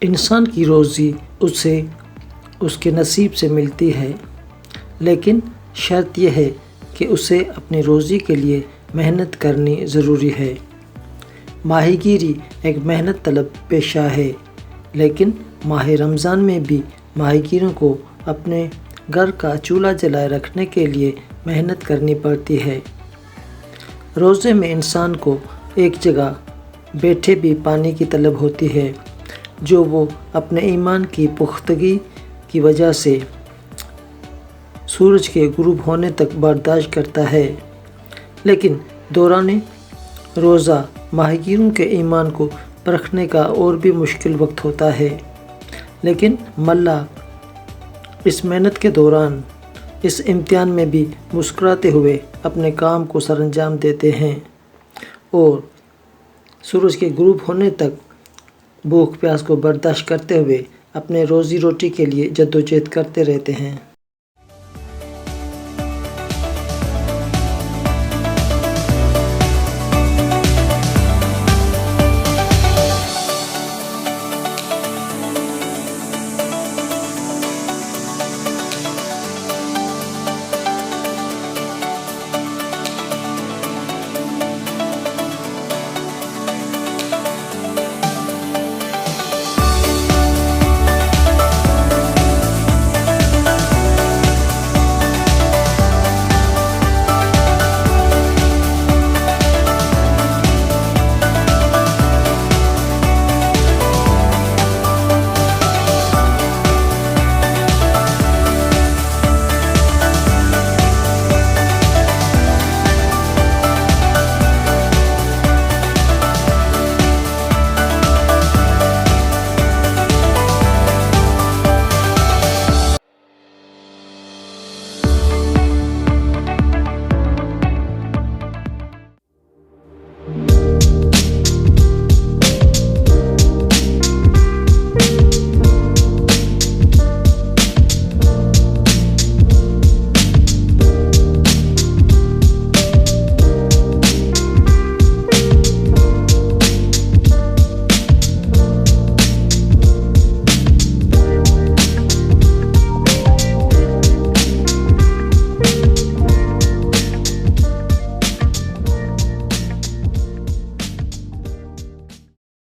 इंसान की रोज़ी उसे उसके नसीब से मिलती है, लेकिन शर्त यह है कि उसे अपनी रोज़ी के लिए मेहनत करनी ज़रूरी है। माहीगीरी एक मेहनत तलब पेशा है, लेकिन माह रमज़ान में भी माहीगीरों को अपने घर का चूल्हा जलाए रखने के लिए मेहनत करनी पड़ती है। रोज़े में इंसान को एक जगह बैठे भी पानी की तलब होती है, जो वो अपने ईमान की पुख्तगी की वजह से सूरज के गुरूब होने तक बर्दाश्त करता है। लेकिन दौरान रोज़ा माहीगीरों के ईमान को परखने का और भी मुश्किल वक्त होता है, लेकिन मल्ला इस मेहनत के दौरान इस इम्तिहान में भी मुस्कुराते हुए अपने काम को सरअंजाम देते हैं और सूरज के गुरूब होने तक भूख प्यास को बर्दाश्त करते हुए अपने रोज़ी रोटी के लिए जद्दोजहद करते रहते हैं।